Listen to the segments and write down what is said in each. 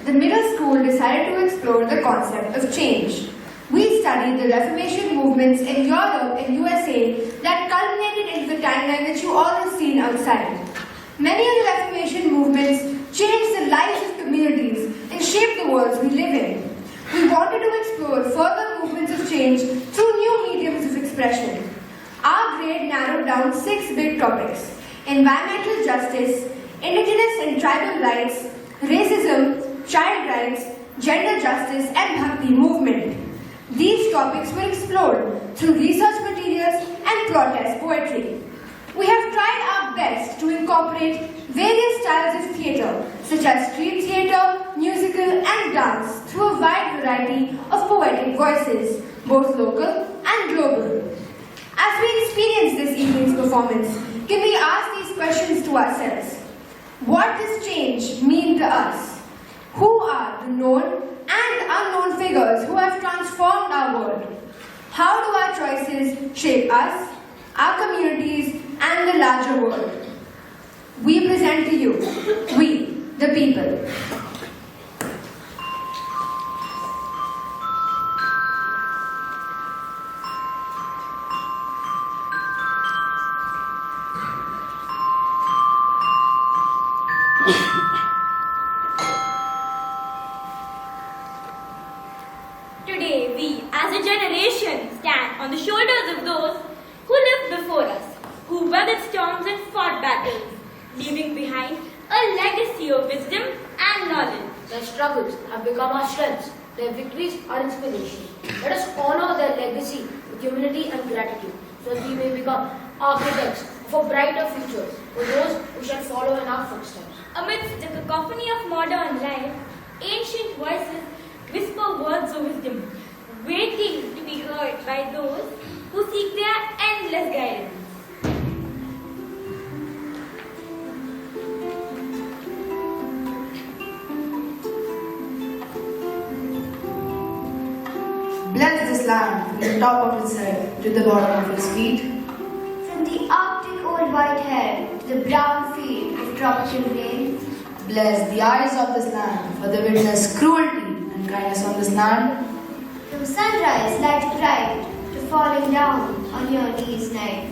The middle school decided to explore the concept of change. We studied the Reformation movements in Europe and USA that culminated into the timeline that you all have seen outside. Many of the Reformation movements changed the lives of communities and shaped the worlds we live in. We wanted to explore further movements of change through new mediums of expression. Our grade narrowed down 6 big topics: environmental justice, indigenous and tribal rights, racism, child rights, gender justice, and Bhakti movement. These topics were explored through research materials and protest poetry. We have tried our best to incorporate various styles of theatre, such as street theatre, musical, and dance, through a wide variety of poetic voices, both local and global. As we experience this evening's performance, can we ask these questions to ourselves? What does change mean to us? Who are the known and unknown figures who have transformed our world? How do our choices shape us, our communities, and the larger world? We present to you, we, the people. Today, we, as a generation, stand on the shoulders of those who lived before us, who weathered storms and fought battles, leaving behind a legacy of wisdom and knowledge. Their struggles have become our strengths, their victories our inspiration. Let us honor their legacy with humility and gratitude, so that we may become architects of a brighter future for those who shall follow in our footsteps. Amidst the cacophony of modern life, ancient voices whisper words of wisdom, waiting to be heard by those who seek their endless guidance. Bless this land from the top of its head to the bottom of its feet. From the Arctic old white hair to the brown field of tropical rain. Bless the eyes of this land, for they witness cruelty and kindness on this land. From sunrise light to bright to falling down on your knees night.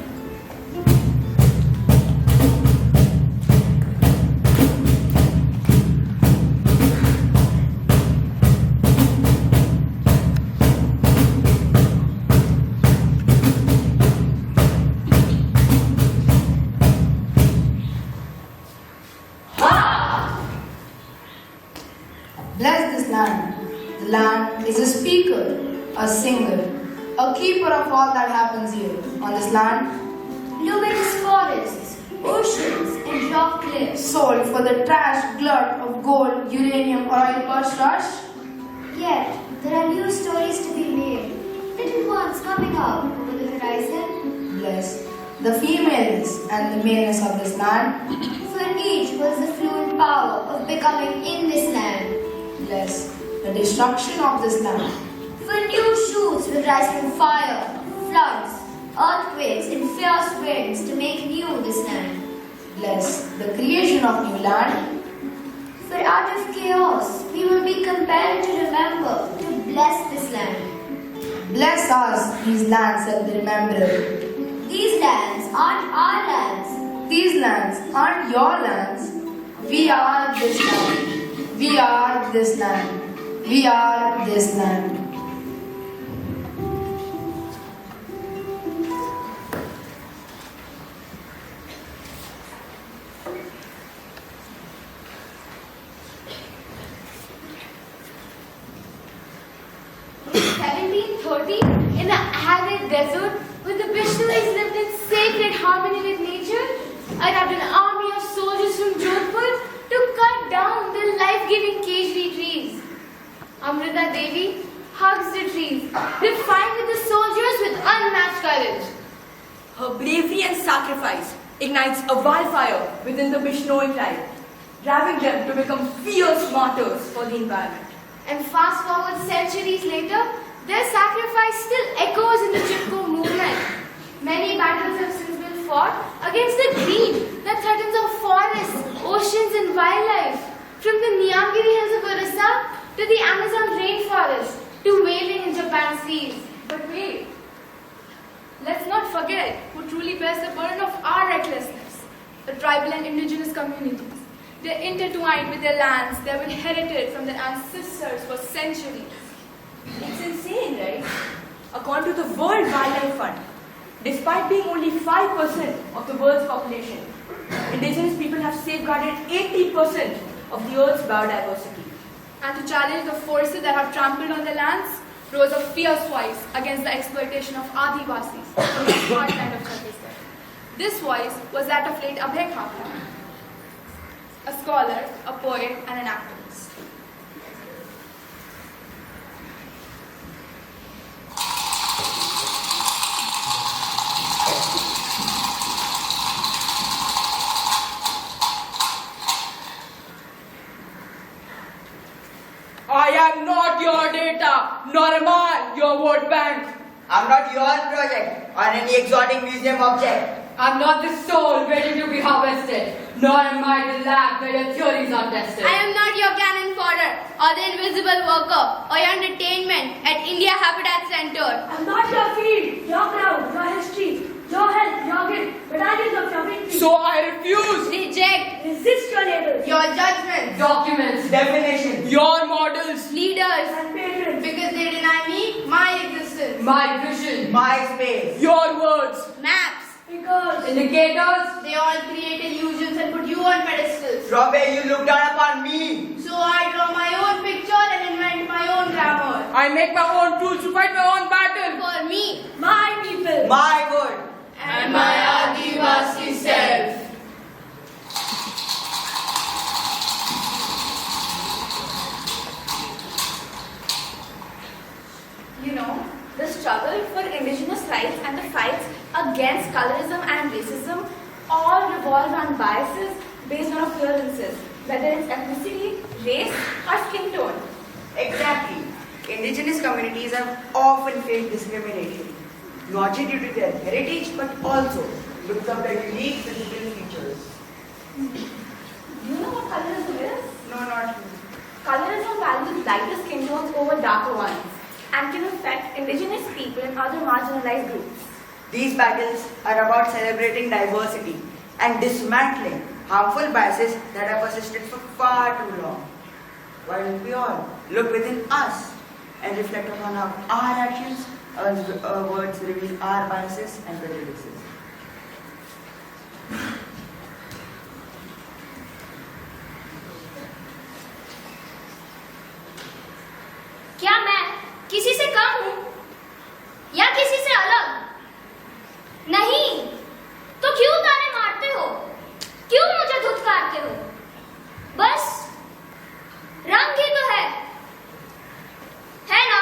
Bless this land. The land is a speaker, a singer, a keeper of all that happens here on this land. Luminous forests, oceans, and rock cliffs. Sold for the trash glut of gold, uranium, or oil cost rush. Yet, there are new stories to be made. Little ones coming up over the horizon. Bless the femaleness and the maleness of this land. For each was the fluent power of becoming in this land. Bless the destruction of this land. For new shoots will rise from fire, floods, earthquakes, and fierce winds to make new this land. Bless the creation of new land. For out of chaos, we will be compelled to remember to bless this land. Bless us, these lands that we remember. These lands aren't our lands. These lands aren't your lands. We are this land. We are this land. We are this land. 1730, in the arid desert, when the Bishnois lived in sacred harmony with nature, arrived an army of soldiers from Jodhpur to cut down the life-giving Keshri trees. Amrita Devi hugs the trees, defied with the soldiers with unmatched courage. Her bravery and sacrifice ignites a wildfire within the Bishnoi tribe, driving them to become fierce martyrs for the environment. And fast forward centuries later, their sacrifice still echoes in the Chipko movement. Many battles have since been fought against the greed that threatens our forests, oceans and wildlife. From the Niyamgiri hills of Orissa to the Amazon rainforest to whaling in Japan's seas. But wait, let's not forget who truly bears the burden of our recklessness, the tribal and indigenous communities. They're intertwined with their lands they've inherited from their ancestors for centuries. It's insane, right? According to the World Wildlife Fund, despite being only 5% of the world's population, indigenous people have safeguarded 80% of the Earth's biodiversity. And to challenge the forces that have trampled on their lands, rose a fierce voice against the exploitation of Adivasis from the heartland of Chhattisgarh. This voice was that of late Abhay Khapra, a scholar, a poet, and an activist. I am not your data, nor am I your vote bank. I'm not your project or any exotic museum object. I'm not the soul waiting to be harvested, nor am I the lab where your theories are tested. I am not your cannon fodder or the invisible worker or your entertainment at India Habitat Center. I'm not your field, your crowd, your history, your health, your guilt, battalions of your victory. So I refuse Reject Resist your labels your judgments, Documents, Definition. your models, leaders, and patrons. because they deny me my existence. my vision, My space. your words. Maps, Because indicators, they all create illusions and put you on pedestals. From where you look down upon me. So I draw my own picture and invent my own grammar. I make my own tools to fight my own battle. For me my people. My good. and my Adivasi self. You know, the struggle for indigenous rights and the fights against colorism and racism all revolve around biases based on appearances, whether it's ethnicity, race, or skin tone. Exactly. Indigenous communities have often faced discrimination, not just due to their heritage but also because of their unique physical features. Do you know what colorism is? No, not me. Colorism values lighter skin tones over darker ones and can affect indigenous people and other marginalized groups. These battles are about celebrating diversity and dismantling harmful biases that have persisted for far too long. While we all look within us and reflect upon how our actions, our words reveal our biases and prejudices. क्या मैं किसी से कम हूं या किसी से अलग? नहीं, तो क्यों ताने मारते हो? क्यों मुझे धुतकारते हो? बस रंग ही तो है ना?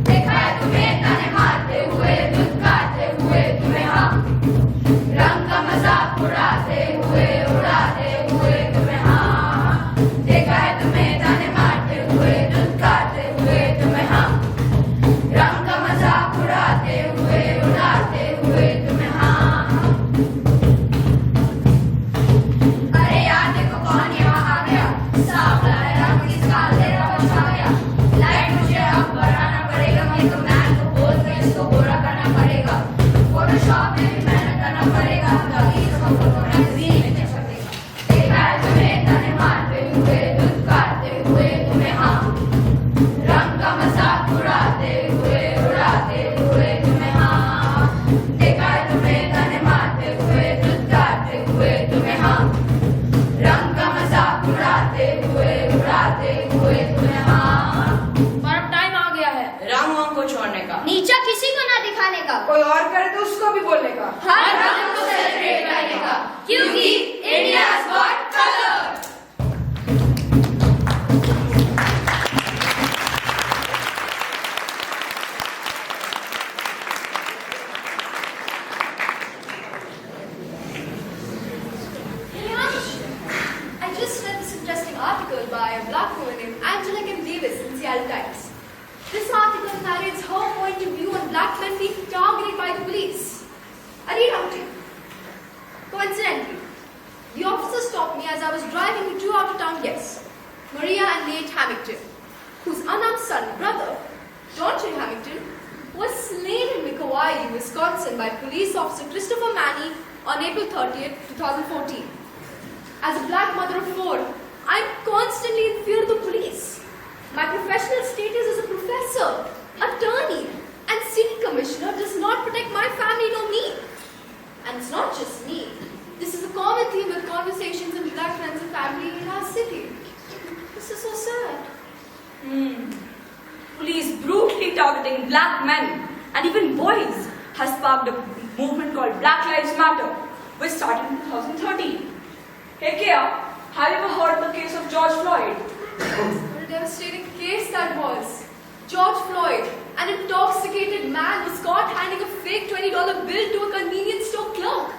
देखा का, कोई और करे तो उसको भी बोलने का, हर रंग को सेलिब्रेट करने का, क्योंकि India's got color. I just read this interesting article by a black woman named Angela Davis in Seattle Times. This article narrates her point of view on black men being targeted by the police. I read out to you. Coincidentally, the officer stopped me as I was driving with two out-of-town guests, Maria and Nate Hamilton, whose unarmed son, brother, John J. Hamilton, was slain in Milwaukee, Wisconsin by police officer Christopher Manny on April 30th, 2014. As a black mother of four, I am constantly in fear of the police. My professional status as a professor, attorney, and city commissioner does not protect my family nor me. And it's not just me. This is a common theme with conversations in black friends and family in our city. This is so sad. Police brutally targeting black men and even boys has sparked a movement called Black Lives Matter, which started in 2013. Hey Kia, have you ever heard the case of George Floyd? What a devastating case that was. George Floyd, an intoxicated man, was caught handing a fake $20 bill to a convenience store clerk.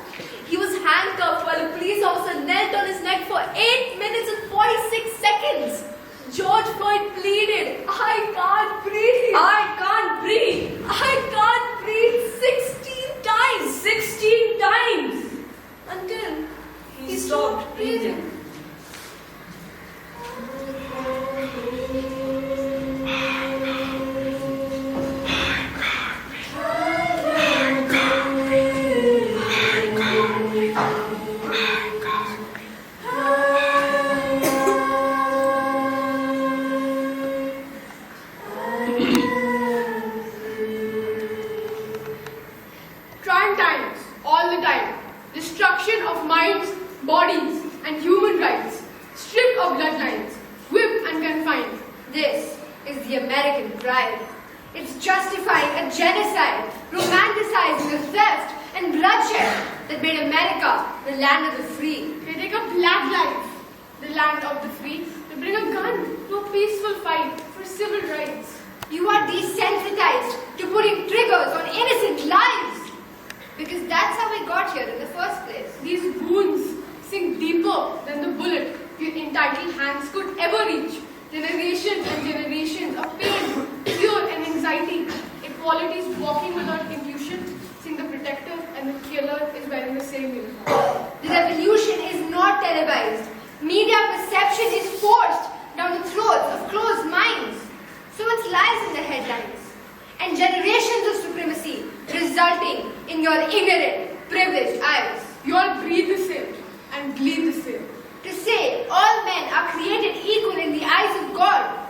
He was handcuffed while a police officer knelt on his neck for 8 minutes and 46 seconds. George Floyd pleaded, "I can't breathe. I can't breathe. I can't breathe 16 times. 16 times. Until He stopped breathing. Trying times, all the time. Destruction of minds, bodies, and human rights. Stripped of bloodlines, whipped and confined. This is the American pride. It's justifying a genocide, romanticizing the theft and bloodshed that made America the land of the free. They take a black life, the land of the free, to bring a gun to a peaceful fight for civil rights. You are desensitized to putting triggers on innocent lives. Because that's how we got here in the first place. These wounds sink deeper than the bullet your entitled hands could ever reach. Generations and generations of pain, fear and anxiety. Equality is walking without intuition, seeing the protector and the killer is wearing the same uniform. The revolution is not televised. Media perception is forced down the throats of closed minds. So it lies in the headlines. And generations of supremacy resulting in your ignorant, privileged eyes. You all breathe the same and bleed the same. To say all men are created equal in the eyes of God,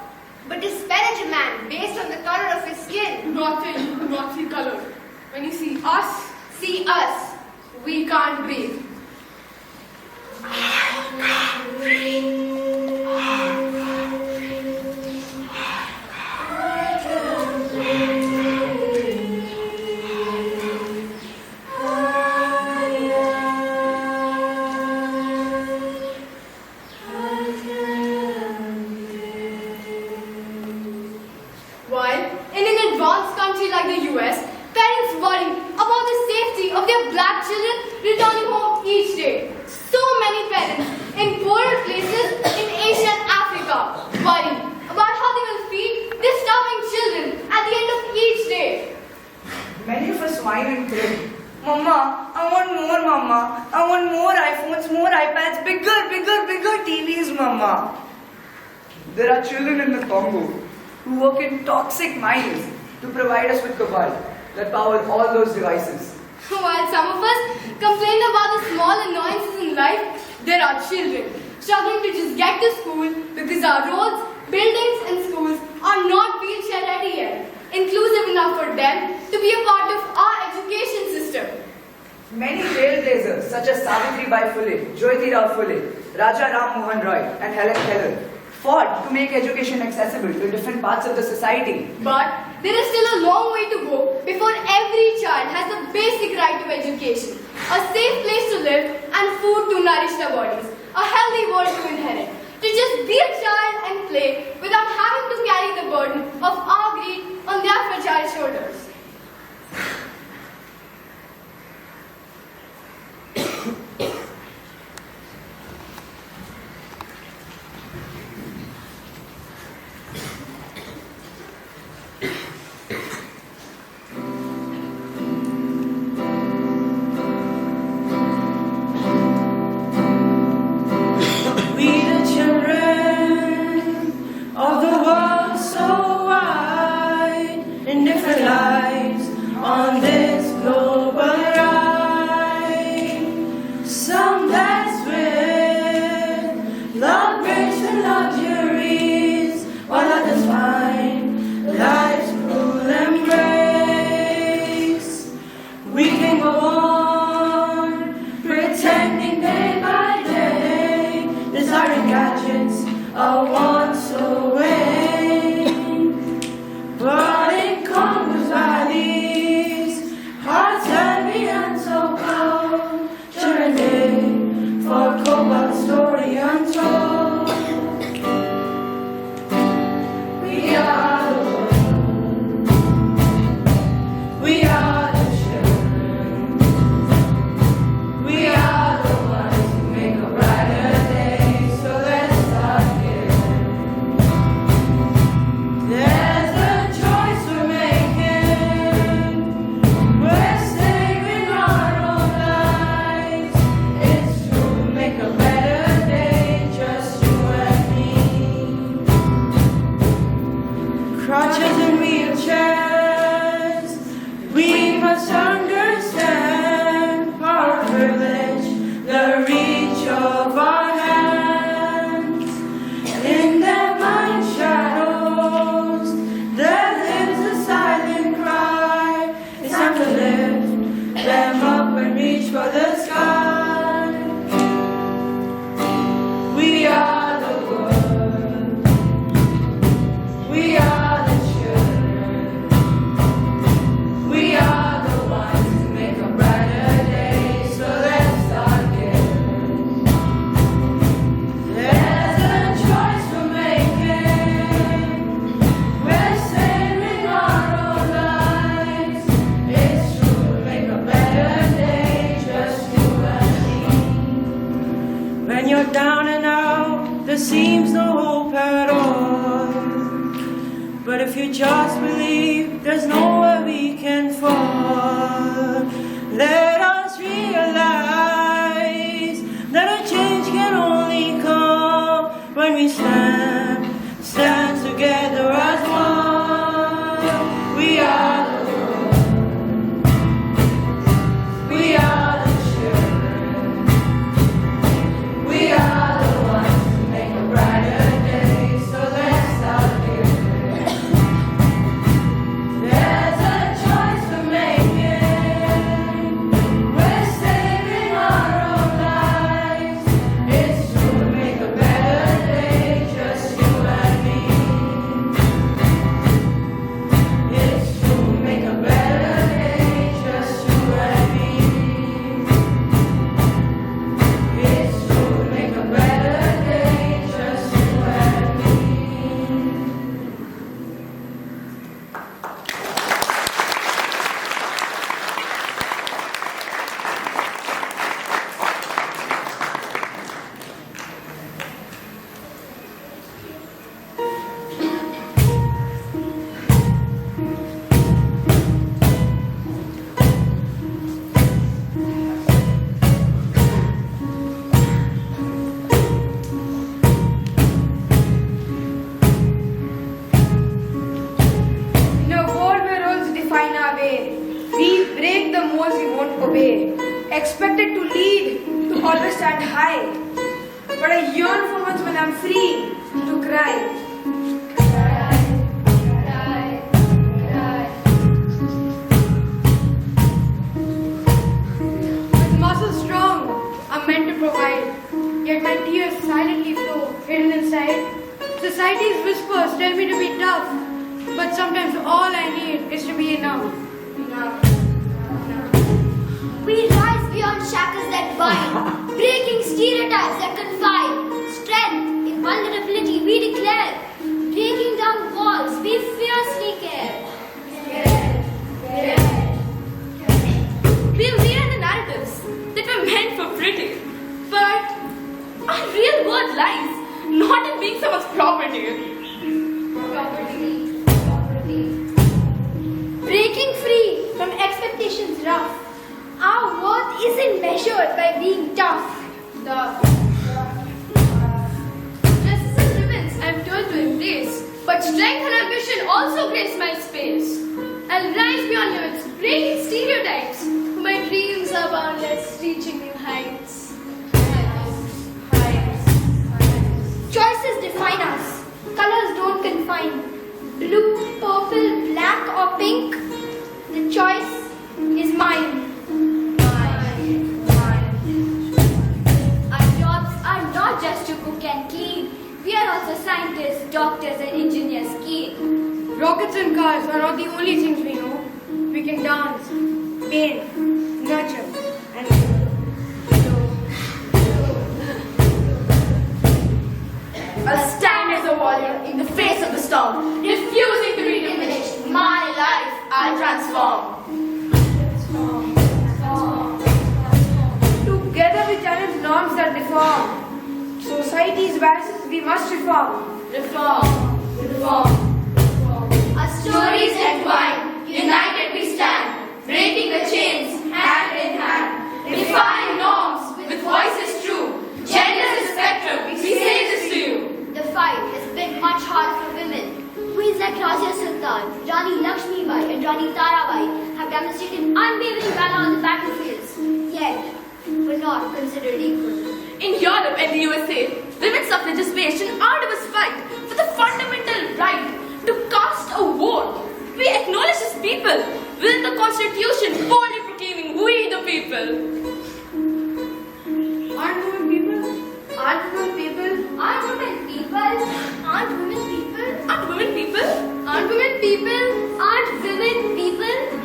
but disparage a man based on the color of his skin. Nothing, you do not see color. When you see us, We can't breathe. While in an advanced country like the US, parents worry about the safety of their black children returning home each day. So many parents in poorer places in Asia and Africa worry about how they will feed their starving children at the end of each day. Many of us whine and cry. Mama, I want more, Mama. I want more iPhones, more iPads, bigger, bigger, bigger TVs, Mama. There are children in the Congo who work in toxic mines to provide us with cobalt that power all those devices. While some of us complain about the small annoyances in life, there are children struggling to just get to school because our roads, buildings and schools are not wheelchair ready yet, inclusive enough for them to be a part of our education system. Many trailblazers such as Sahyadri Bai Phule, Jyotirao Phule, Raja Ram Mohan Roy and Helen Keller fought to make education accessible to different parts of the society. But there is still a long way to go before every child has the basic right to education, a safe place to live, and food to nourish their bodies, a healthy world to inherit, to just be a child and play without having to carry the burden of our greed on their fragile shoulders. Expected to lead, to always stand high. But I yearn for once when I'm free to cry. With muscles strong, I'm meant to provide. Yet my tears silently flow, hidden inside. Society's whispers tell me to be tough. But sometimes all I need is to be enough. We rise beyond shackles that bind, breaking stereotypes that confine. Strength in vulnerability we declare, breaking down walls we fiercely care. We'll wear the narratives that were meant for pretty, but our real worth lies not in being someone's property. Breaking free from expectations rough, our worth isn't measured by being tough. Justice and ribbons I'm told to embrace, but strength and ambition also grace my space. I'll rise beyond limits, breaking stereotypes. My dreams are boundless, reaching new heights. Choices define us, colors don't confine. Blue, purple, black or pink, the choice is mine. Our jobs are not just to cook and clean. We are also scientists, doctors and engineers keen. Rockets and cars are not the only things we know. We can dance, paint, nurture, and I'll stand as a warrior in the face of the storm, refusing to be diminished. My life I'll transform. together we challenge norms that deform. Society's biases we must reform. Reform. Our Stories entwined, united we stand, breaking the chains hand in hand, defying norms with voices true. Gender is a spectrum, we say this to you. The fight has been much harder for women. Queens like Raja Sultan, Rani Lakshmi Bai and Rani Tarabai have demonstrated unwavering valor on the battlefields. Yet, were not considered equal. In Europe and the USA, women's suffragists waged an arduous fight for the fundamental right to cast a vote. We acknowledge this people within the Constitution, boldly proclaiming we the people. Aren't women people? Aren't women people? Aren't women people? Aren't women people? Aren't women people? Aren't women people? Aren't women people?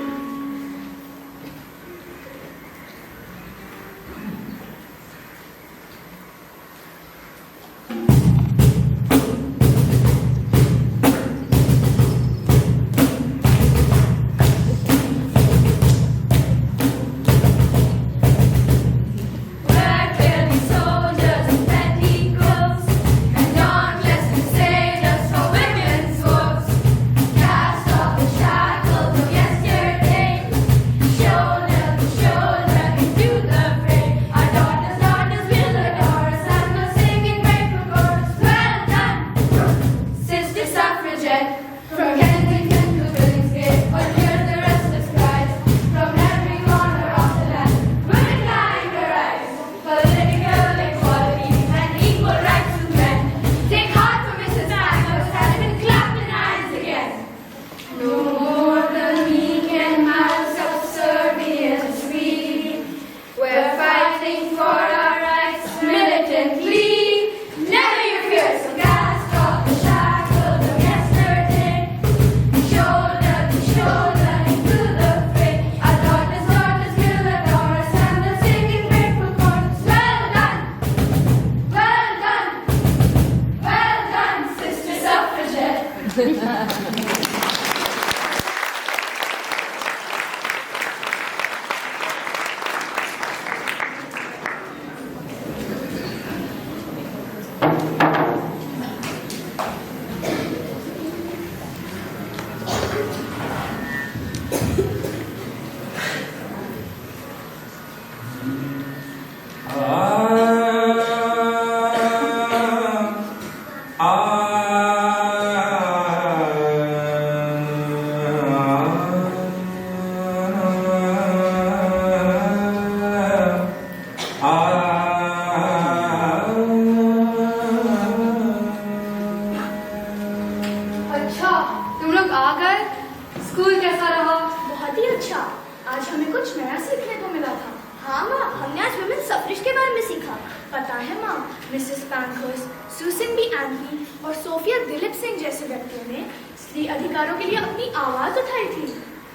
Tansen B Anthony और Sophia Dilip Singh जैसे व्यक्तियों ने स्त्री अधिकारों के लिए अपनी आवाज उठाई थी।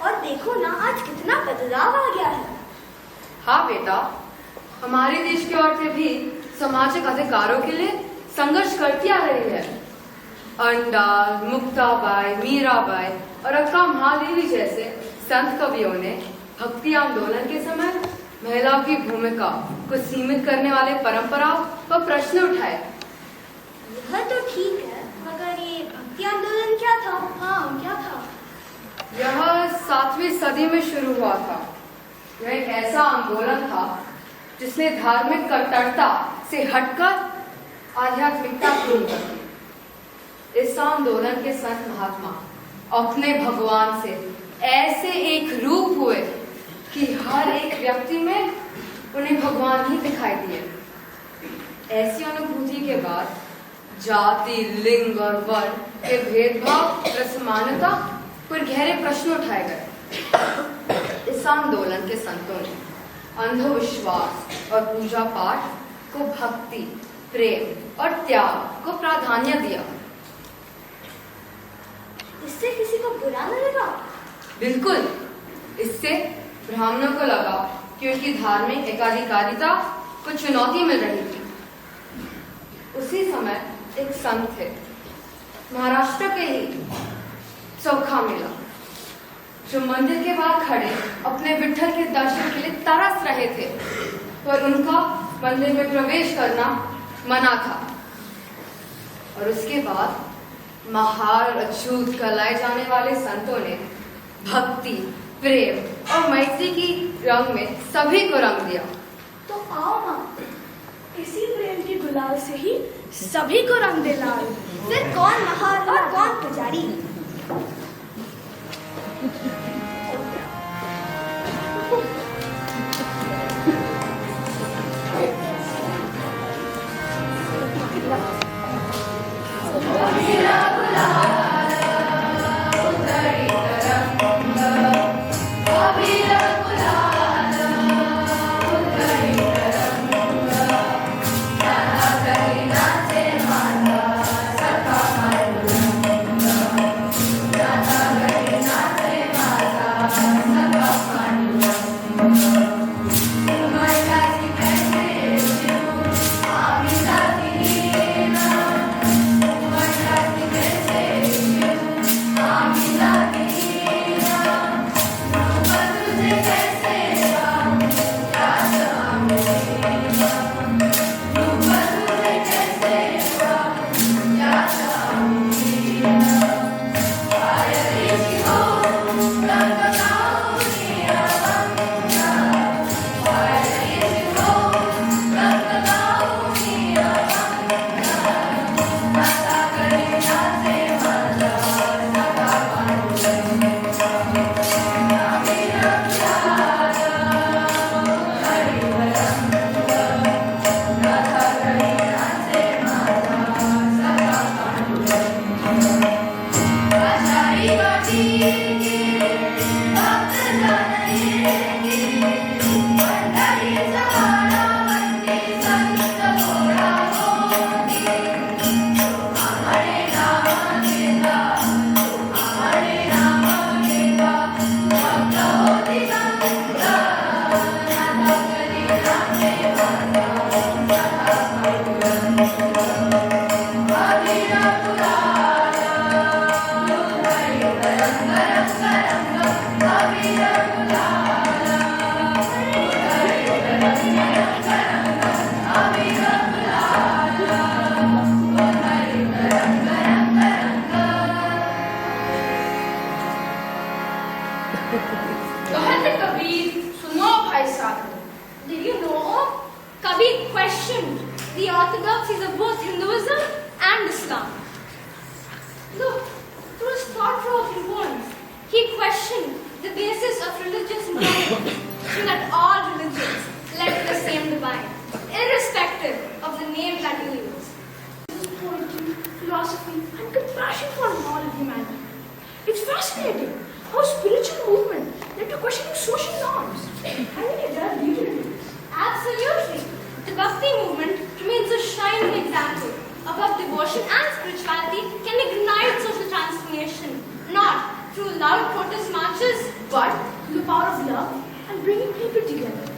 और देखो ना आज कितना बदलाव आ गया है। हाँ बेटा, हमारे देश की औरतें भी सामाजिक अधिकारों के लिए संघर्ष करती आ रही है। अंडाल, मुक्ताबाई, मीराबाई और अक्का महादेवी जैसे संत कवियों ने भक्ति आंदोलन के समय महिलाओं की भूमिका को सीमित करने वाले परंपरा व प्रश्न उठाए। यह तो ठीक है, मगर ये भक्ति आंदोलन क्या था? हाँ, क्या था? यह 7वीं सदी में शुरू हुआ था। यह एक ऐसा आंदोलन था जिसने धार्मिक कट्टरता से हटकर आध्यात्मिकता पूर्ण कर दी। इस आंदोलन के संत महात्मा अपने भगवान से ऐसे एक रूप हुए कि हर एक व्यक्ति में उन्हें भगवान ही दिखाई दिए। ऐसी अनुभूति के बाद जाति, लिंग और वर्ण के भेदभाव और असमानता पर गहरे प्रश्न उठाए गए। इस आंदोलन के संतों ने अंधविश्वास और पूजा पाठ को भक्ति, प्रेम और त्याग को प्राधान्य दिया। इससे किसी को बुरा न लगा? बिल्कुल, इससे ब्राह्मणों को लगा कि उनकी धार्मिक एकाधिकारिता को चुनौती मिल रही थी। उसी समय एक संत थे, महाराष्ट्र के ही चौखा मिला, जो मंदिर के बाहर खड़े अपने विठ्ठल के दर्शन के लिए तरस रहे थे, पर उनका मंदिर में प्रवेश करना मना था। और उसके बाद महार और अछूत कहलाए जाने वाले संतों ने भक्ति, प्रेम और मैत्री की रंग में सभी को रंग दिया। तो आओ माँ, इसी प्रेम की गुलाल से ही सभी को रंग दे लाल। फिर कौन महार और कौन पुजारी? Did you know Kabir questioned the orthodoxies of both Hinduism and Islam? Look, through his thought-provoking poems, he questioned the basis of religious morality, so that all religions led to the same divine, irrespective of the name that you use. His poetry, philosophy, and compassion for all of humanity. It's fascinating how spiritual movement led to questioning social norms. I mean, it does beautifully. Absolutely. The Bhakti movement remains a shining example of devotion devotion and spirituality can ignite social transformation, not through loud protest marches, But through the power of love and bringing people together.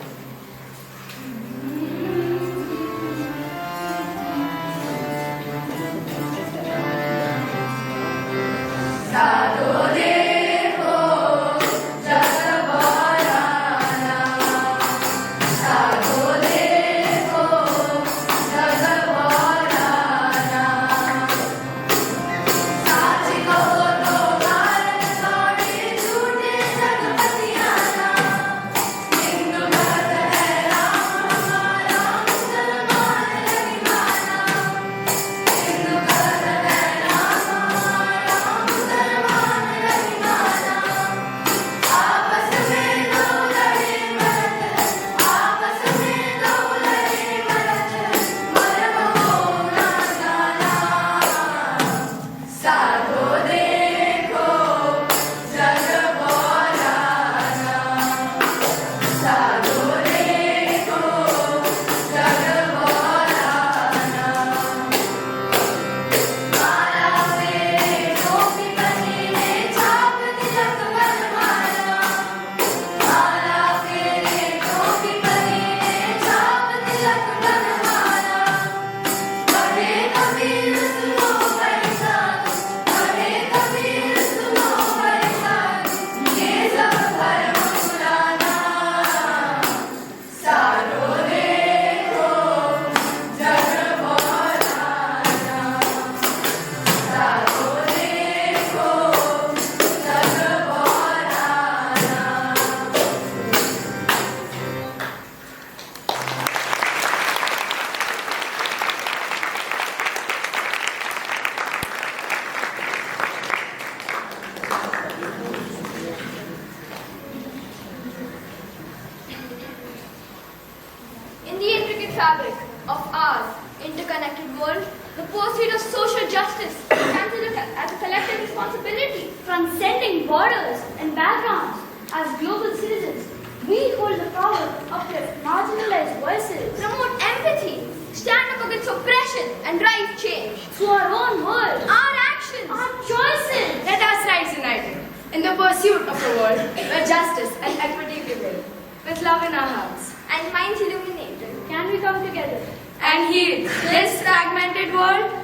fabric of our interconnected world, the pursuit of social justice stands as a collective responsibility, transcending borders and backgrounds. As global citizens, we hold the power to uplift marginalized voices, promote empathy, stand up against oppression, and drive change through our own world, our actions, our choices. Let us rise united in the pursuit of a world where justice and equity prevail. With love in our hearts and minds illuminated, can we come together and heal this fragmented world?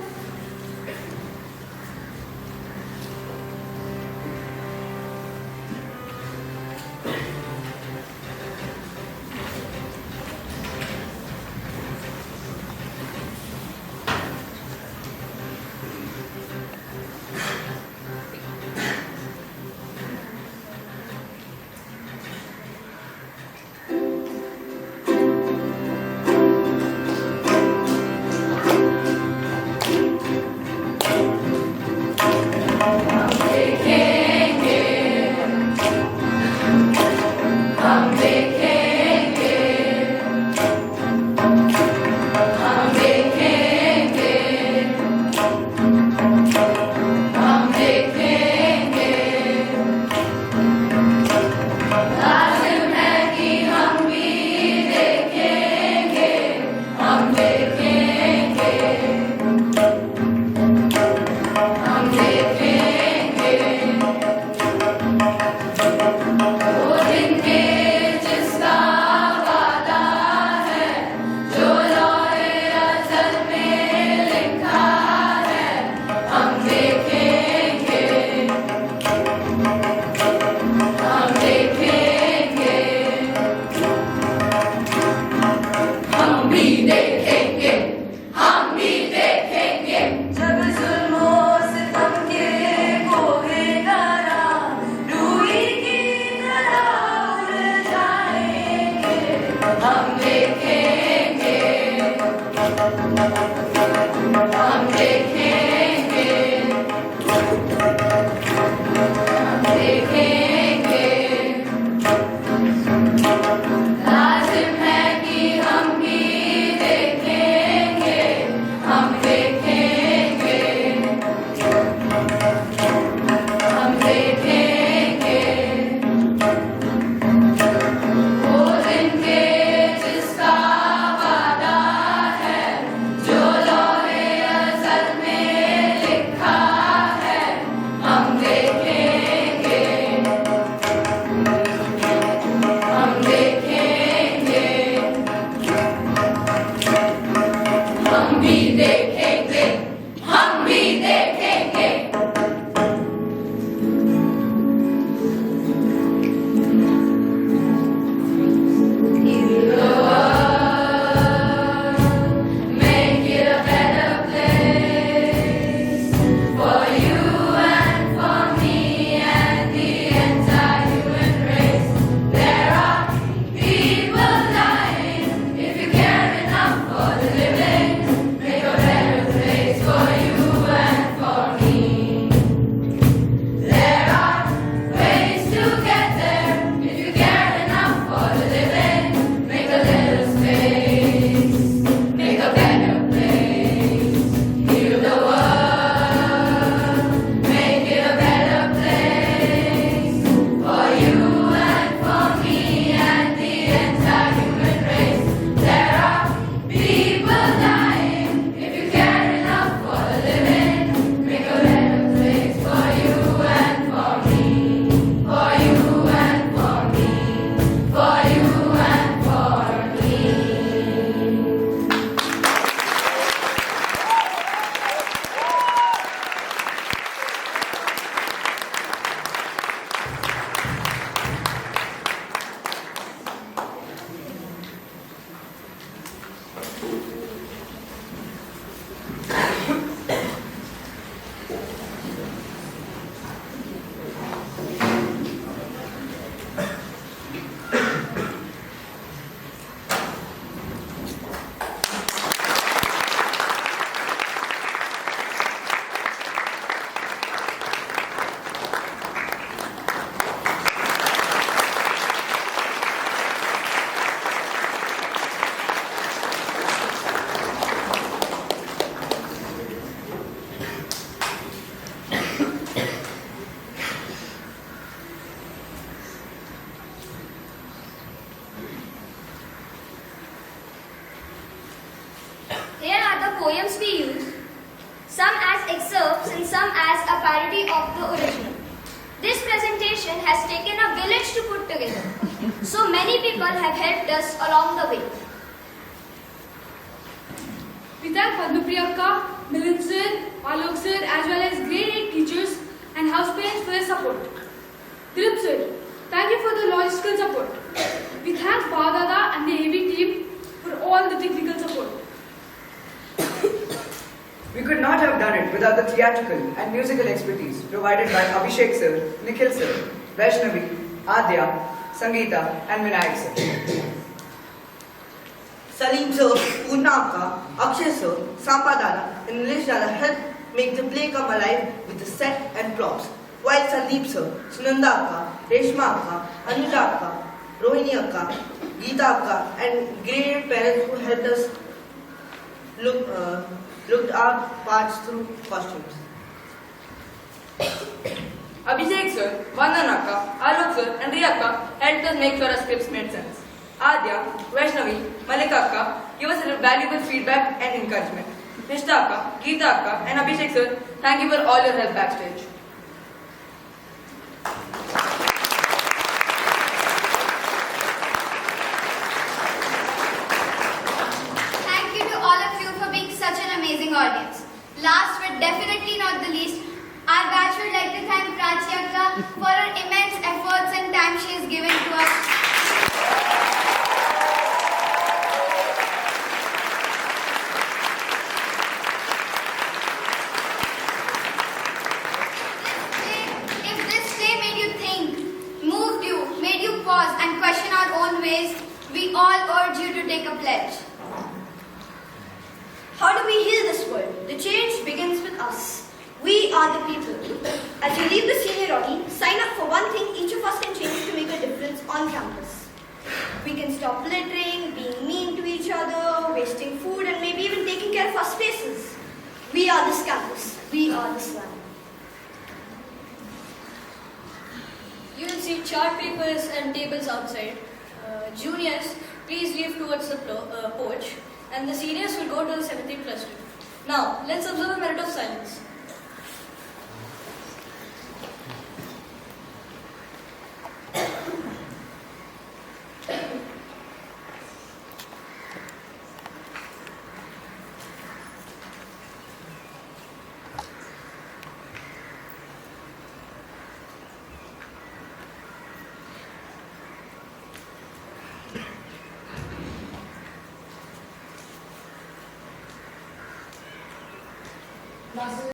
excerpts and some as a parody of the original. This presentation has taken a village to put together, so many people have helped us along the way. We thank Padmapriya Akka, Milind sir, Alok sir, as well as grade 8 teachers and house parents for their support. Dilip sir, thank you for the logistical support. We thank Bhavdada and the AV team for all the technical support. We could not have done it without the theatrical and musical expertise provided by Abhishek sir, Nikhil sir, Vaishnavi, Adya, Sangeeta and Vinayak sir. Salim sir, Poorna Akka, Akshay sir, Samba Dada, and Nilesh Dada helped make the play come alive with the set and props. While Sandeep sir, Sunanda Akka, Reshma Akka, Anuja Akka, Rohini Akka, Geeta Akka, and grade parents who helped us looked our parts through costumes. Abhishek sir, Vandan Akka, Alok sir and Riya Akka helped us make sure our scripts made sense. Adya, Vaishnavi, Malika Akka give us valuable feedback and encouragement. Nishta Akka, Geeta Akka and Abhishek sir, thank you for all your help backstage. Thank you to all of you for being such an amazing audience. Last but definitely not the least, our batch would like to thank Prachi Akka for her immense efforts and time she has given to us. If this play made you think, moved you, made you pause and question our own ways, we all urge you to take a pledge. How do we heal this world? The change begins with us. We are the people. As you leave the seniority, sign up for one thing each of us can change to make a difference on campus. We can stop littering, being mean to each other, wasting food, and maybe even taking care of our spaces. We are this campus. We are this land. You will see chart papers and tables outside. Juniors, please leave towards the porch, and the seniors will go to the 17th cluster. Now, let's observe a minute of silence.